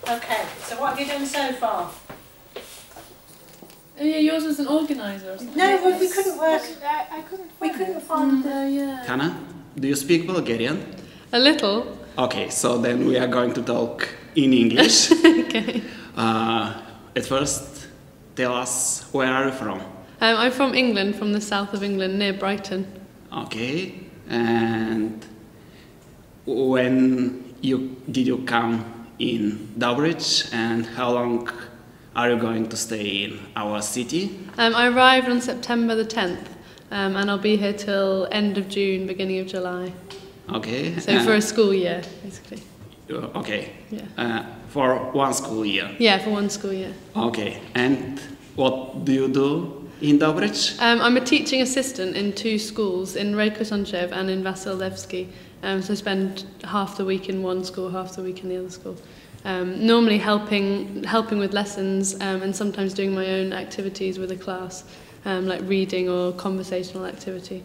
Okay, so what have you done so far? Oh yeah, yours was an organiser or something. No, well, we couldn't work. I couldn't find We couldn't find the... yeah. Hana, do you speak Bulgarian? A little. Okay, so then we are going to talk in English. Okay. At first, tell us, where are you from? I'm from England, from the south of England, near Brighton. Okay, and when did you come in Dobrich, and how long are you going to stay in our city? I arrived on September the 10th, and I'll be here till end of June, beginning of July. Okay. So for a school year, basically. Okay. Yeah. For one school year. Yeah, for one school year. Okay. And what do you do in Dobrich? I'm a teaching assistant in two schools, in Rejko-Sonchev and in Vasilevsky. So I spend half the week in one school, half the week in the other school. Normally helping with lessons and sometimes doing my own activities with a class, like reading or conversational activity.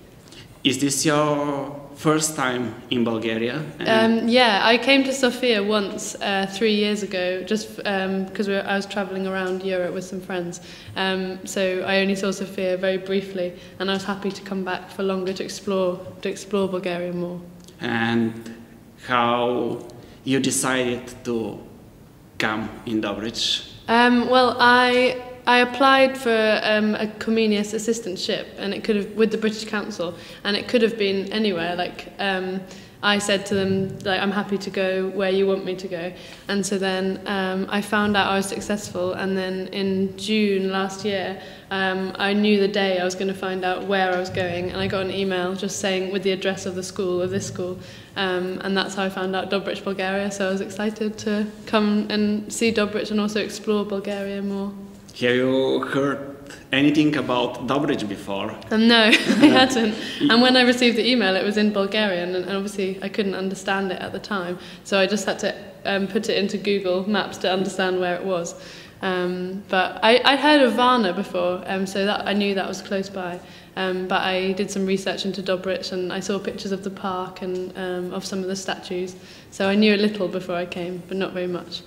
Is this your first time in Bulgaria? Yeah, I came to Sofia once 3 years ago, just because I was travelling around Europe with some friends. So I only saw Sofia very briefly, and I was happy to come back for longer to explore Bulgaria more. And how you decided to come in Dobrich? Well, I applied for a Comenius assistantship, and it could have with the British Council, and it could have been anywhere. Like I said to them, like, I'm happy to go where you want me to go. And so then I found out I was successful, and then in June last year, I knew the day I was going to find out where I was going, and I got an email just saying with the address of the school, of this school, and that's how I found out Dobrich, Bulgaria. So I was excited to come and see Dobrich and also explore Bulgaria more. Have you heard anything about Dobrich before? No, I hadn't. And when I received the email, it was in Bulgarian, and obviously I couldn't understand it at the time. So I just had to put it into Google Maps to understand where it was. But I'd heard of Varna before, so that I knew that was close by. But I did some research into Dobrich, and I saw pictures of the park and of some of the statues. So I knew a little before I came, but not very much.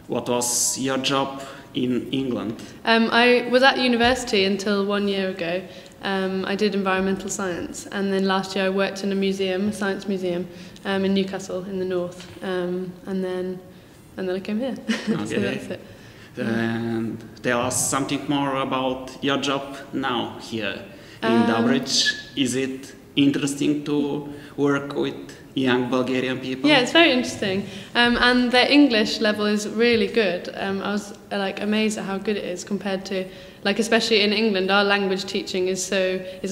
What was your job in England? I was at university until 1 year ago. I did environmental science, and then last year I worked in a museum, a science museum, in Newcastle in the north, and then I came here. Okay. So that's it. And tell us something more about your job now here in Dobrich. Is it interesting to work with young Bulgarian people? Yeah, it's very interesting, and their English level is really good. I was like amazed at how good it is compared to, like, especially in England, our language teaching is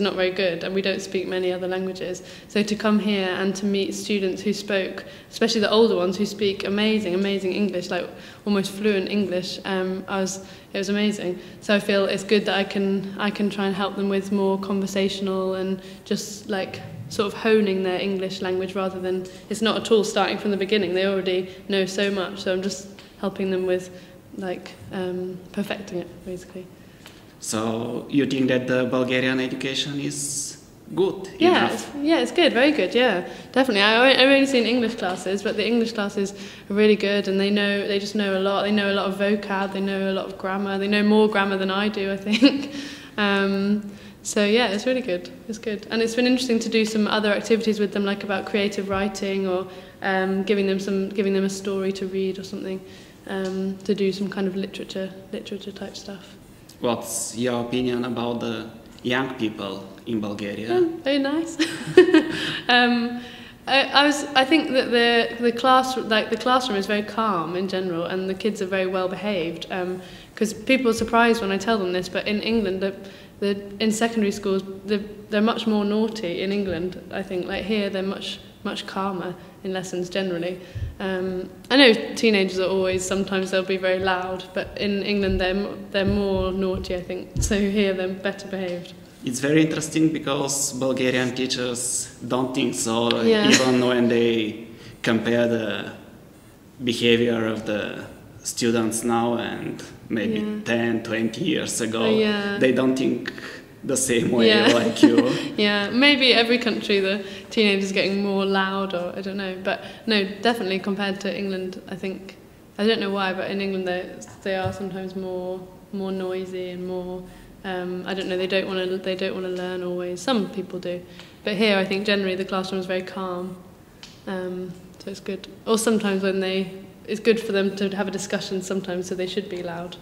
not very good, and we don't speak many other languages. So to come here and to meet students who spoke, especially the older ones who speak amazing English, like almost fluent English, it was amazing. So I feel it's good that I can try and help them with more conversational and just like sort of honing their English language, rather than it's not at all starting from the beginning. They already know so much, so I'm just helping them with like perfecting it, basically. So you think that the Bulgarian education is good enough? Yeah, it's good, very good. Yeah, definitely. I've only seen English classes, but the English classes are really good, and they just know a lot. They know a lot of vocab, they know a lot of grammar. They know more grammar than I do, I think. So yeah, it's really good. It's good, and it's been interesting to do some other activities with them, like about creative writing, or giving them a story to read or something, to do some kind of literature type stuff. What's your opinion about the young people in Bulgaria? Very nice. I think that the classroom is very calm in general, and the kids are very well behaved. Because people are surprised when I tell them this, but in England, in secondary schools, they're much more naughty in England, I think. Like here, they're much calmer in lessons generally. I know teenagers are sometimes they'll be very loud, but in England they're more naughty, I think. So here they're better behaved. It's very interesting because Bulgarian teachers don't think so, Yeah. even when they compare the behavior of the students now and maybe 10, 20 years ago. They don't think the same way like you. Yeah, maybe every country the teenagers getting more loud, or I don't know, but no, definitely compared to England, I think I don't know why, but in England they are sometimes more noisy and more. I don't know. They don't want to learn always. Some people do, but here I think generally the classroom is very calm, so it's good. Or sometimes it's good for them to have a discussion sometimes, so they should be loud.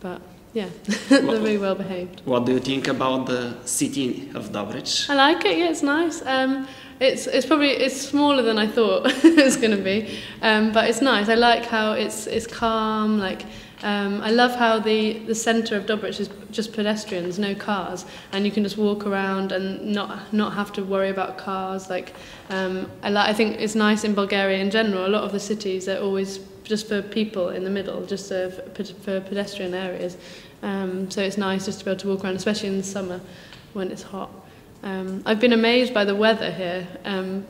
But yeah, they're very well behaved. What do you think about the city of Dobrich? I like it. Yeah, it's nice. It's smaller than I thought it was going to be, but it's nice. I like how it's calm. Like I love how the centre of Dobrich is just pedestrians, no cars, and you can just walk around and not have to worry about cars. Like I think it's nice in Bulgaria in general. A lot of the cities are always just for people in the middle, just for pedestrian areas. So it's nice just to be able to walk around, especially in the summer when it's hot. I've been amazed by the weather here,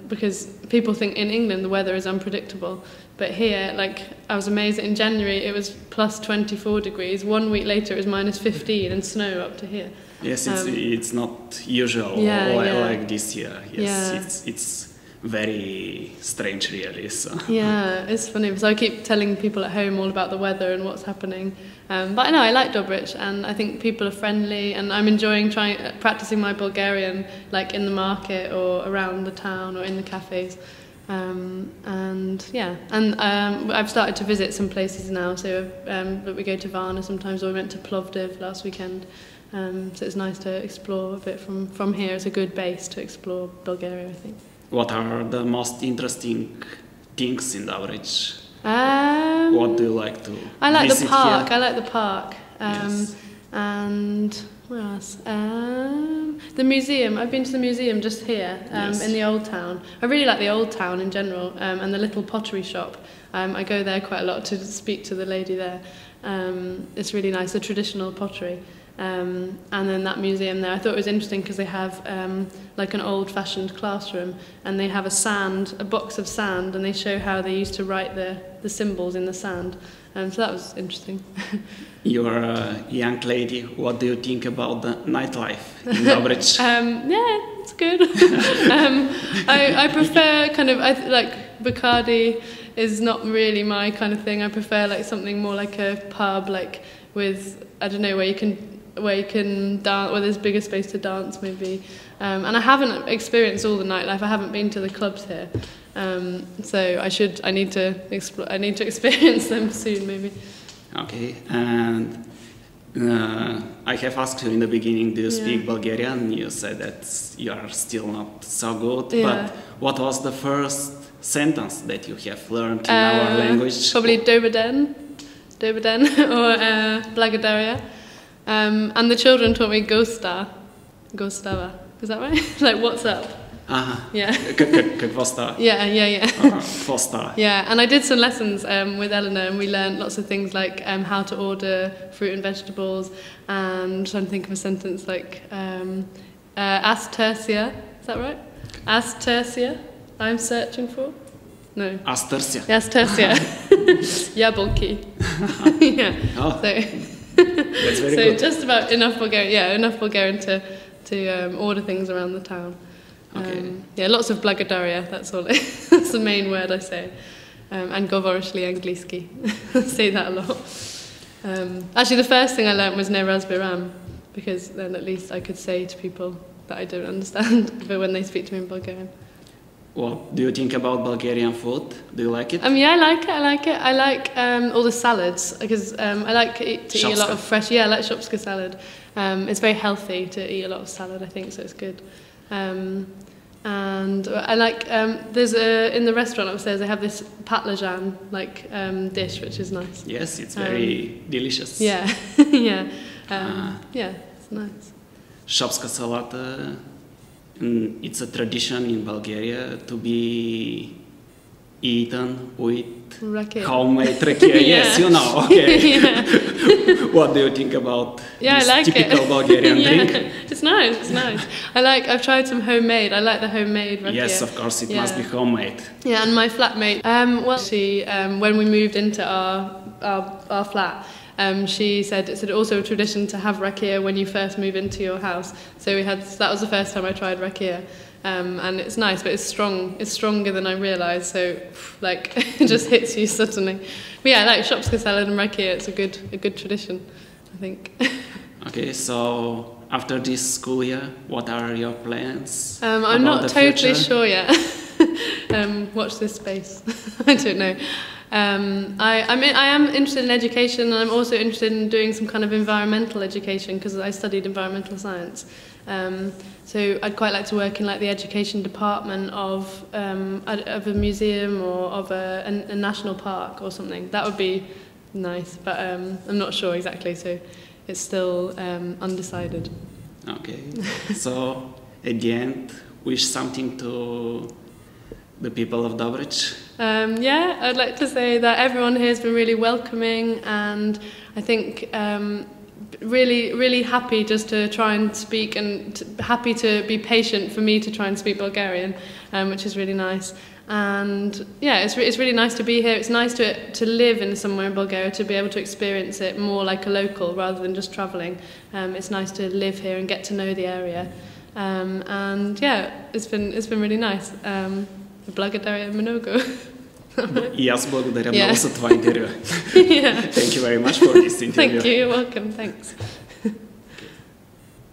because people think in England the weather is unpredictable, but here, like, I was amazed that in January it was plus 24 degrees, 1 week later it was minus 15 and snow up to here. Yes, it's not usual like this year. Yes, it's very strange really. So. Yeah, it's funny, so I keep telling people at home all about the weather and what's happening. But I know I like Dobrich, and I think people are friendly, and I'm enjoying practicing my Bulgarian, like in the market or around the town or in the cafes. I've started to visit some places now. So we go to Varna sometimes, or we went to Plovdiv last weekend. So it's nice to explore a bit from here. It's a good base to explore Bulgaria, I think. What are the most interesting things in Dobrich? What do you like to I like visit the park. here? I like the park. Yes. And where else? The museum. I've been to the museum just here in the old town. I really like the old town in general, and the little pottery shop. I go there quite a lot to speak to the lady there. It's really nice, the traditional pottery. And then that museum there, I thought it was interesting because they have like an old-fashioned classroom, and they have a box of sand, and they show how they used to write the symbols in the sand. So that was interesting. You're a young lady. What do you think about the nightlife in Dobrich? Yeah, it's good. I prefer like Bacardi is not really my kind of thing. I prefer like something more like a pub, like with, I don't know, where you can dance, where there's bigger space to dance maybe. And I haven't experienced all the nightlife. I haven't been to the clubs here. So I need to experience them soon maybe. Okay, and I have asked you in the beginning, do you speak Bulgarian? You said that you are still not so good, but what was the first sentence that you have learned in our language? Probably Dobroden or Blagadaria. And the children taught me Gostava. Is that right? Like, what's up? Yeah. Какво става? Yeah. Какво става? Yeah, and I did some lessons with Eleanor, and we learned lots of things like how to order fruit and vegetables, and I'm trying to think of a sentence like Astersia. Is that right? Astersia. I'm searching for. No. Astersia. Astersia. Яблоки. Yeah. Oh. So. That's very good. So just about enough Bulgarian to order things around the town. Okay. Lots of Blagadaria, that's all. That's the main word I say. And говориш ли английски. I say that a lot. Actually, the first thing I learnt was Ne razbiram, because then at least I could say to people that I don't understand, but when they speak to me in Bulgarian. What do you think about Bulgarian food? Do you like it? Yeah, I like it. I like all the salads, because I like to eat a lot of fresh. Yeah, I like shopska salad. It's very healthy to eat a lot of salad, I think, so it's good. And I like there's in the restaurant upstairs they have this patlıcan dish, which is nice. Yes, it's very delicious. Yeah, yeah, it's nice. Shopska salata. It's a tradition in Bulgaria to be eaten with homemade rakia. Yes, you know. Okay. What do you think about this I like typical Bulgarian drink? It's nice. I've tried some homemade. I like the homemade rakia. Yes, of course, it must be homemade. Yeah, and my flatmate, she when we moved into our flat, she said it's also a tradition to have rakia when you first move into your house. So that was the first time I tried rakia. and it's nice, but it's strong. It's stronger than I realised, so like it just hits you suddenly. But yeah, like Shopskasellen and Rekia, it's a good tradition, I think. Okay, so after this school year, what are your plans? I'm not totally sure yet. Watch this space. I don't know. I am interested in education, and I'm also interested in doing some kind of environmental education because I studied environmental science. So I'd quite like to work in like the education department of a museum or of a national park or something. That would be nice, but I'm not sure exactly, so it's still undecided. Okay, so at the end, wish something to the people of Dobrich? Yeah, I'd like to say that everyone here has been really welcoming, and I think really happy just to try and speak, and happy to be patient for me to try and speak Bulgarian, which is really nice. And yeah, it's really nice to be here. It's nice to live in somewhere in Bulgaria, to be able to experience it more like a local rather than just travelling. It's nice to live here and get to know the area. And yeah, it's been really nice. Благодаря много. И аз благодаря много за това интервю. Thank you very much for this interview. Thank you, you're welcome, thanks.